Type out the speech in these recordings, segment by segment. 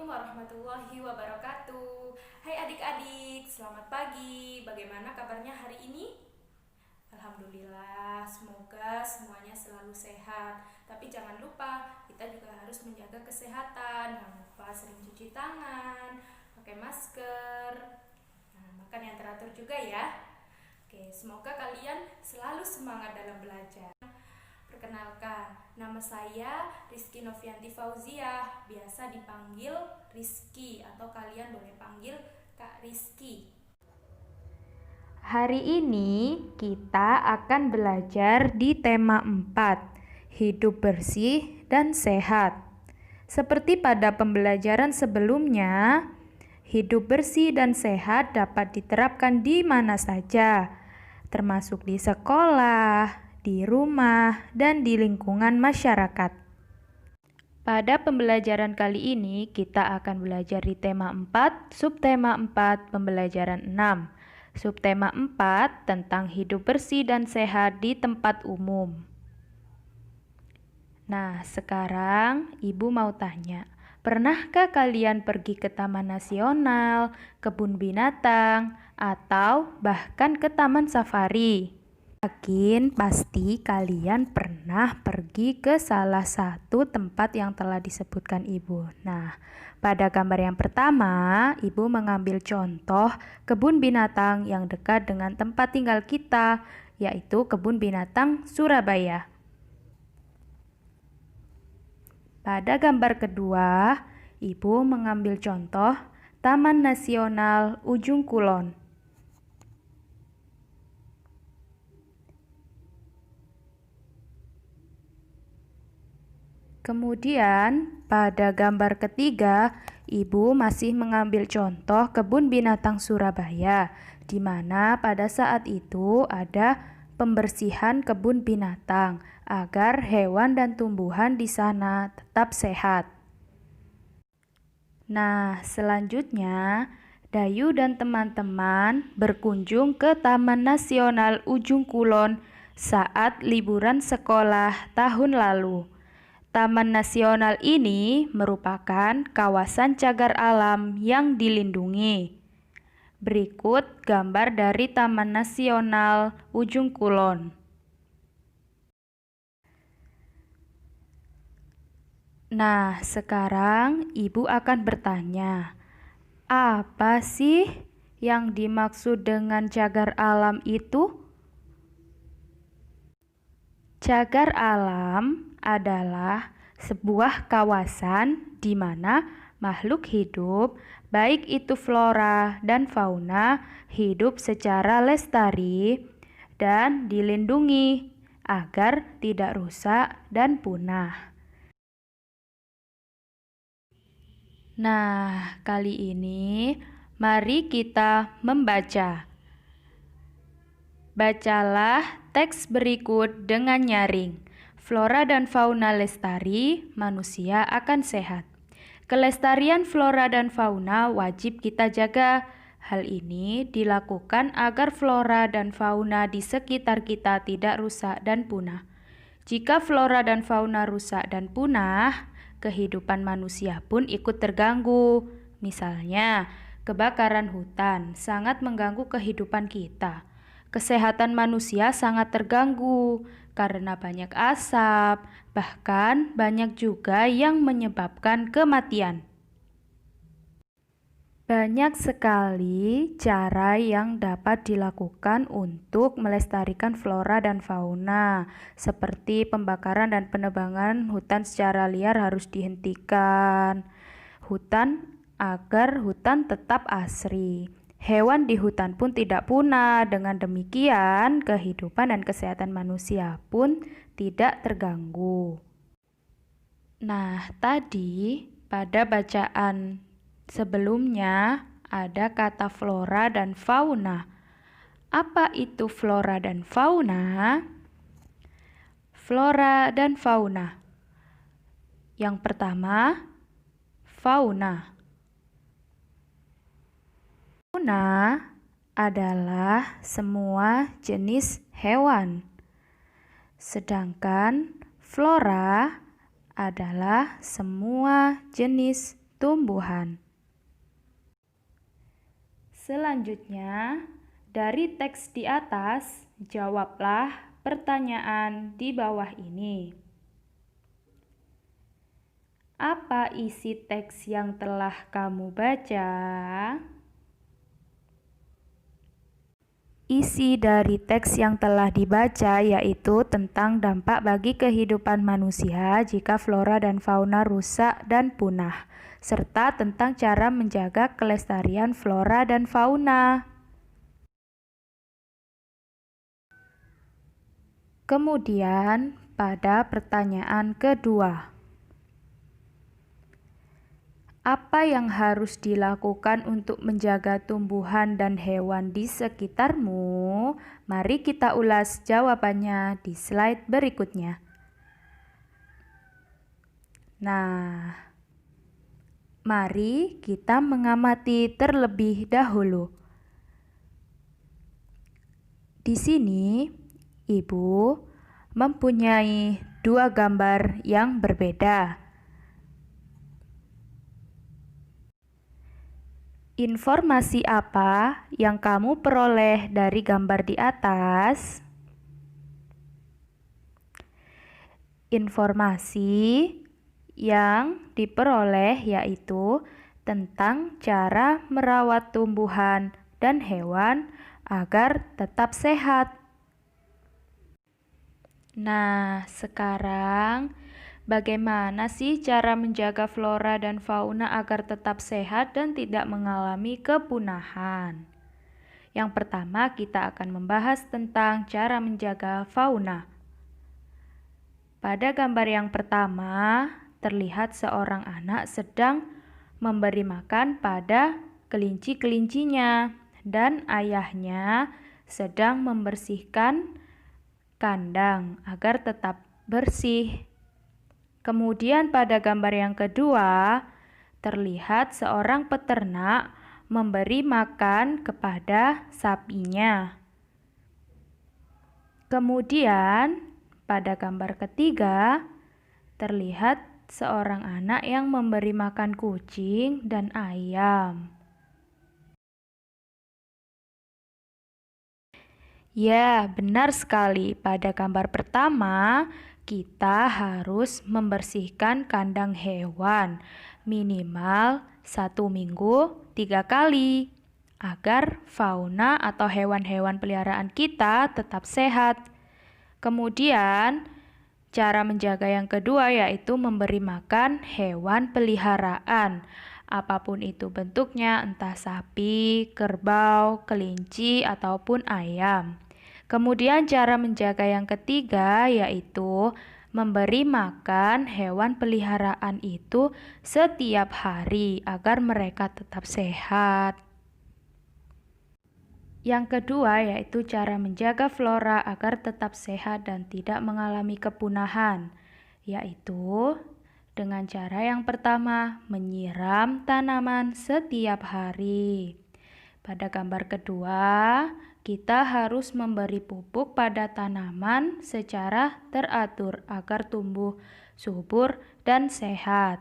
Assalamualaikum warahmatullahi wabarakatuh. Hai adik-adik, selamat pagi. Bagaimana kabarnya hari ini? Alhamdulillah, semoga semuanya selalu sehat. Tapi jangan lupa, kita juga harus menjaga kesehatan. Jangan lupa sering cuci tangan, pakai masker, makan yang teratur juga ya. Oke, semoga kalian selalu semangat dalam belajar. Perkenalkan, nama saya Rizky Novianti Fauziah, biasa dipanggil Rizky atau kalian boleh panggil Kak Rizky. Hari ini kita akan belajar di tema 4, hidup bersih dan sehat. Seperti pada pembelajaran sebelumnya, hidup bersih dan sehat dapat diterapkan di mana saja, termasuk di sekolah, di rumah, dan di lingkungan masyarakat. Pada pembelajaran kali ini, kita akan belajar di tema 4, subtema 4, pembelajaran 6. Subtema 4 tentang hidup bersih dan sehat di tempat umum. Nah, sekarang Ibu mau tanya, pernahkah kalian pergi ke Taman Nasional, kebun binatang, atau bahkan ke taman safari? Yakin pasti kalian pernah pergi ke salah satu tempat yang telah disebutkan Ibu. Nah, pada gambar yang pertama, Ibu mengambil contoh kebun binatang yang dekat dengan tempat tinggal kita, yaitu Kebun Binatang Surabaya. Pada gambar kedua, Ibu mengambil contoh Taman Nasional Ujung Kulon. Kemudian, pada gambar ketiga, Ibu masih mengambil contoh Kebun Binatang Surabaya, di mana pada saat itu ada pembersihan kebun binatang agar hewan dan tumbuhan di sana tetap sehat. Nah, selanjutnya, Dayu dan teman-teman berkunjung ke Taman Nasional Ujung Kulon saat liburan sekolah tahun lalu. Taman Nasional ini merupakan kawasan cagar alam yang dilindungi. Berikut gambar dari Taman Nasional Ujung Kulon. Nah, sekarang Ibu akan bertanya, apa sih yang dimaksud dengan cagar alam itu? Cagar alam adalah sebuah kawasan di mana makhluk hidup, baik itu flora dan fauna, hidup secara lestari dan dilindungi agar tidak rusak dan punah. Nah, kali ini mari kita membaca. Bacalah teks berikut dengan nyaring. Flora dan fauna lestari, manusia akan sehat. Kelestarian flora dan fauna wajib kita jaga. Hal ini dilakukan agar flora dan fauna di sekitar kita tidak rusak dan punah. Jika flora dan fauna rusak dan punah, kehidupan manusia pun ikut terganggu. Misalnya, kebakaran hutan sangat mengganggu kehidupan kita. Kesehatan manusia sangat terganggu karena banyak asap, bahkan banyak juga yang menyebabkan kematian. Banyak sekali cara yang dapat dilakukan untuk melestarikan flora dan fauna, seperti pembakaran dan penebangan hutan secara liar harus dihentikan. Agar hutan tetap asri. Hewan di hutan pun tidak punah. Dengan demikian, kehidupan dan kesehatan manusia pun tidak terganggu. Nah, tadi pada bacaan sebelumnya ada kata flora dan fauna. Apa itu flora dan fauna? Flora dan fauna. Yang pertama, fauna. Fauna adalah semua jenis hewan. Sedangkan flora adalah semua jenis tumbuhan. Selanjutnya, dari teks di atas, jawablah pertanyaan di bawah ini. Apa isi teks yang telah kamu baca? Isi dari teks yang telah dibaca yaitu tentang dampak bagi kehidupan manusia jika flora dan fauna rusak dan punah, serta tentang cara menjaga kelestarian flora dan fauna. Kemudian, pada pertanyaan kedua, apa yang harus dilakukan untuk menjaga tumbuhan dan hewan di sekitarmu? Mari kita ulas jawabannya di slide berikutnya. Nah, mari kita mengamati terlebih dahulu. Di sini, Ibu mempunyai dua gambar yang berbeda. Informasi apa yang kamu peroleh dari gambar di atas? Informasi yang diperoleh yaitu tentang cara merawat tumbuhan dan hewan agar tetap sehat. Nah, sekarang bagaimana sih cara menjaga flora dan fauna agar tetap sehat dan tidak mengalami kepunahan? Yang pertama, kita akan membahas tentang cara menjaga fauna. Pada gambar yang pertama, terlihat seorang anak sedang memberi makan pada kelinci-kelincinya dan ayahnya sedang membersihkan kandang agar tetap bersih. Kemudian pada gambar yang kedua, terlihat seorang peternak memberi makan kepada sapinya. Kemudian pada gambar ketiga, terlihat seorang anak yang memberi makan kucing dan ayam. Ya, benar sekali. Pada gambar pertama, kita harus membersihkan kandang hewan minimal 1 minggu 3 kali agar fauna atau hewan-hewan peliharaan kita tetap sehat. Kemudian, cara menjaga yang kedua yaitu memberi makan hewan peliharaan. Apapun itu bentuknya, entah sapi, kerbau, kelinci, ataupun ayam. Kemudian cara menjaga yang ketiga yaitu memberi makan hewan peliharaan itu setiap hari agar mereka tetap sehat. Yang kedua yaitu cara menjaga flora agar tetap sehat dan tidak mengalami kepunahan, yaitu dengan cara yang pertama menyiram tanaman setiap hari. Pada gambar kedua, kita harus memberi pupuk pada tanaman secara teratur agar tumbuh subur dan sehat.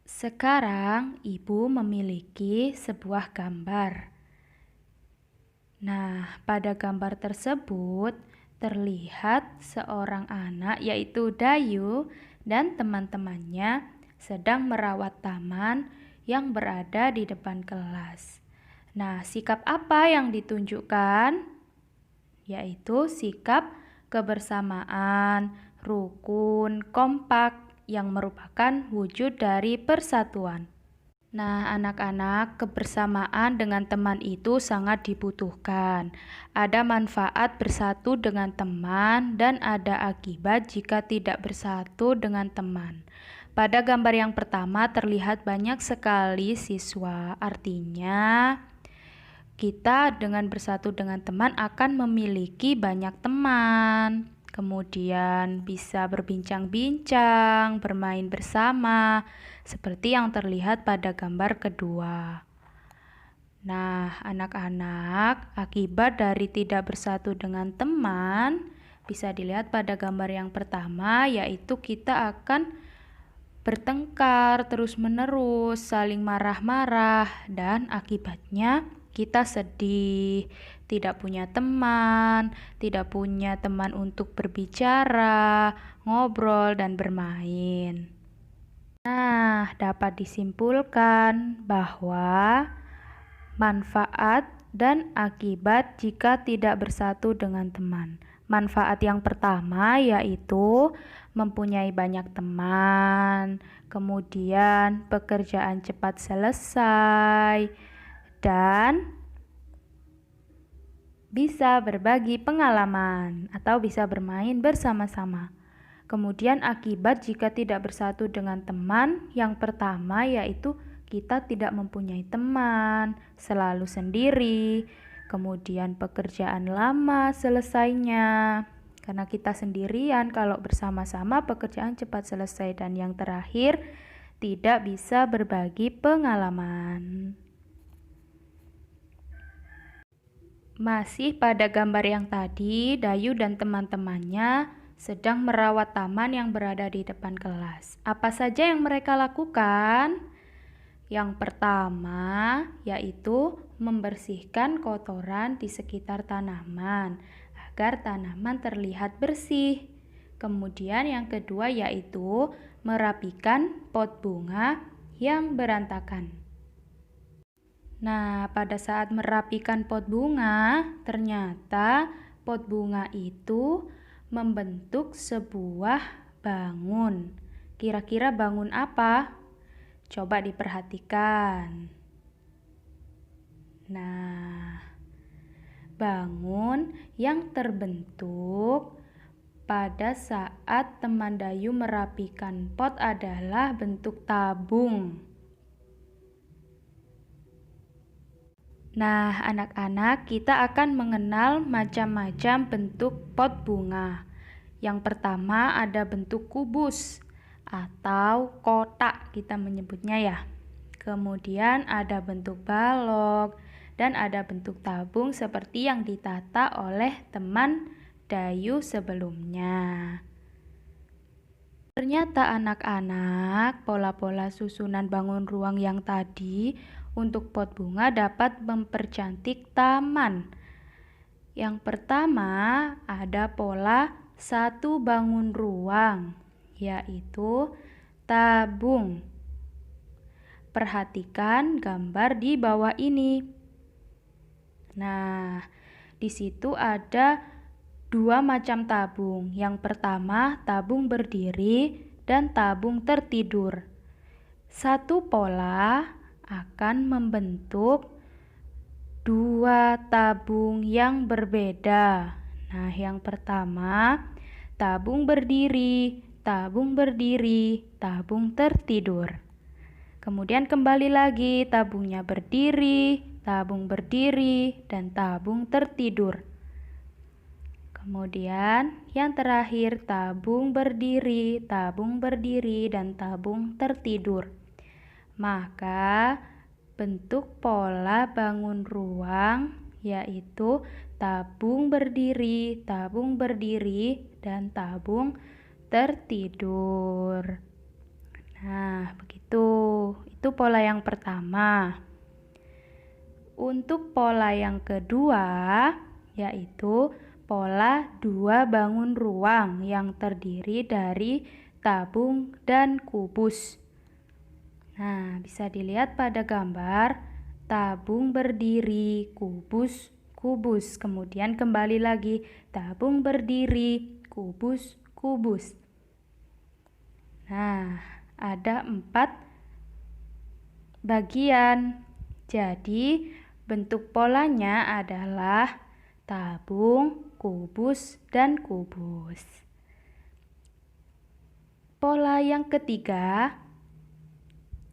Sekarang, Ibu memiliki sebuah gambar. Nah, pada gambar tersebut terlihat seorang anak yaitu Dayu dan teman-temannya sedang merawat taman yang berada di depan kelas. Nah, sikap apa yang ditunjukkan? Yaitu sikap kebersamaan, rukun, kompak yang merupakan wujud dari persatuan. Nah, anak-anak, kebersamaan dengan teman itu sangat dibutuhkan. Ada manfaat bersatu dengan teman dan ada akibat jika tidak bersatu dengan teman. Pada gambar yang pertama terlihat banyak sekali siswa, artinya kita dengan bersatu dengan teman akan memiliki banyak teman. Kemudian bisa berbincang-bincang, bermain bersama, seperti yang terlihat pada gambar kedua. Nah, anak-anak, akibat dari tidak bersatu dengan teman Bisa dilihat pada gambar yang pertama, yaitu kita akan bertengkar terus-menerus, saling marah-marah, dan akibatnya kita sedih, tidak punya teman untuk berbicara, ngobrol, dan bermain. Nah, dapat disimpulkan bahwa manfaat dan akibat jika tidak bersatu dengan teman. Manfaat yang pertama yaitu mempunyai banyak teman, kemudian pekerjaan cepat selesai, dan bisa berbagi pengalaman atau bisa bermain bersama-sama. Kemudian akibat jika tidak bersatu dengan teman, yang pertama yaitu kita tidak mempunyai teman, selalu sendiri. Kemudian pekerjaan lama selesainya, karena kita sendirian. Kalau bersama-sama pekerjaan cepat selesai. Dan yang terakhir, tidak bisa berbagi pengalaman. Masih pada gambar yang tadi, Dayu dan teman-temannya sedang merawat taman yang berada di depan kelas. Apa saja yang mereka lakukan? Yang pertama yaitu membersihkan kotoran di sekitar tanaman agar tanaman terlihat bersih. Kemudian yang kedua yaitu merapikan pot bunga yang berantakan. Nah, pada saat merapikan pot bunga, ternyata pot bunga itu membentuk sebuah bangun. Kira-kira bangun apa? Coba diperhatikan. Nah, bangun yang terbentuk pada saat teman Dayu merapikan pot adalah bentuk tabung. Nah, anak-anak, kita akan mengenal macam-macam bentuk pot bunga. Yang pertama ada bentuk kubus atau kotak kita menyebutnya ya. Kemudian ada bentuk balok dan ada bentuk tabung seperti yang ditata oleh teman Dayu sebelumnya. Ternyata anak-anak, pola-pola susunan bangun ruang yang tadi untuk pot bunga dapat mempercantik taman. Yang pertama ada pola satu bangun ruang, yaitu tabung. Perhatikan gambar di bawah ini. Nah, di situ ada dua macam tabung. Yang pertama tabung berdiri dan tabung tertidur. Satu pola akan membentuk dua tabung yang berbeda. Nah, yang pertama tabung berdiri, tabung berdiri, tabung tertidur. Kemudian kembali lagi, tabungnya berdiri, dan tabung tertidur. Kemudian yang terakhir tabung berdiri, dan tabung tertidur. Maka bentuk pola bangun ruang yaitu tabung berdiri, dan tabung tertidur. Nah, begitu. Itu pola yang pertama. Untuk pola yang kedua, yaitu pola dua bangun ruang yang terdiri dari tabung dan kubus. Nah, bisa dilihat pada gambar tabung berdiri, kubus, kemudian kembali lagi tabung berdiri, kubus. Nah, ada 4 bagian. Jadi, bentuk polanya adalah tabung, kubus, dan kubus. Pola yang ketiga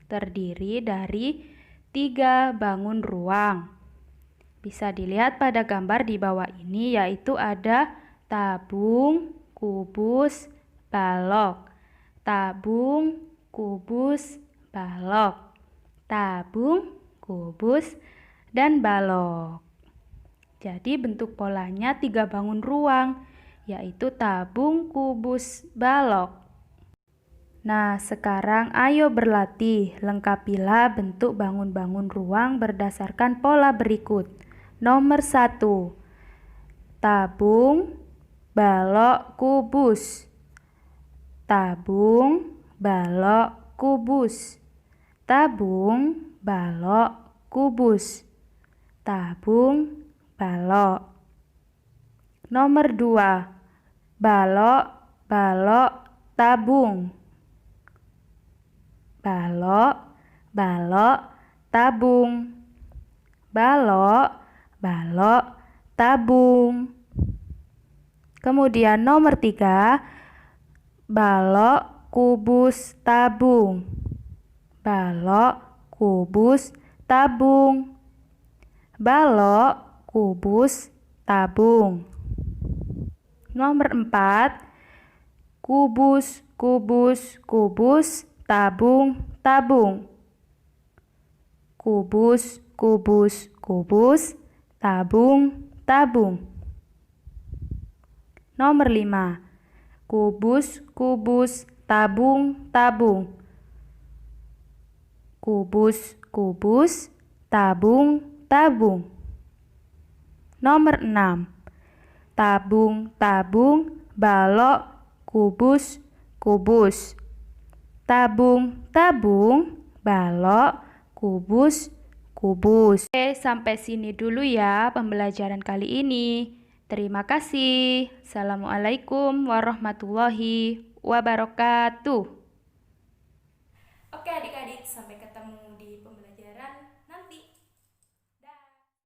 terdiri dari 3 bangun ruang. Bisa dilihat pada gambar di bawah ini, yaitu ada tabung, kubus, balok. Tabung, kubus, balok. Tabung, kubus, dan balok. Jadi bentuk polanya 3 bangun ruang, yaitu tabung, kubus, balok. Nah, sekarang ayo berlatih. Lengkapilah bentuk bangun-bangun ruang berdasarkan pola berikut. Nomor 1. Tabung, balok, kubus. Tabung, balok, kubus. Tabung, balok, kubus. Tabung, balok. Nomor 2. Balok, balok, tabung. Balok, balok, tabung. Balok, balok, tabung. Kemudian nomor 3. Balok, kubus, tabung. Balok, kubus, tabung. Balok, kubus, tabung. Nomor 4. Kubus, kubus, kubus, tabung, tabung. Kubus, kubus, kubus, tabung, tabung. Nomor 5. Kubus, kubus, tabung, tabung. Kubus, kubus, tabung, tabung. Nomor 6. Tabung, tabung, balok, kubus, kubus. Tabung, tabung, balok, kubus, kubus. Oke, sampai sini dulu ya pembelajaran kali ini. Terima kasih. Assalamualaikum warahmatullahi wabarakatuh. Oke adik-adik, sampai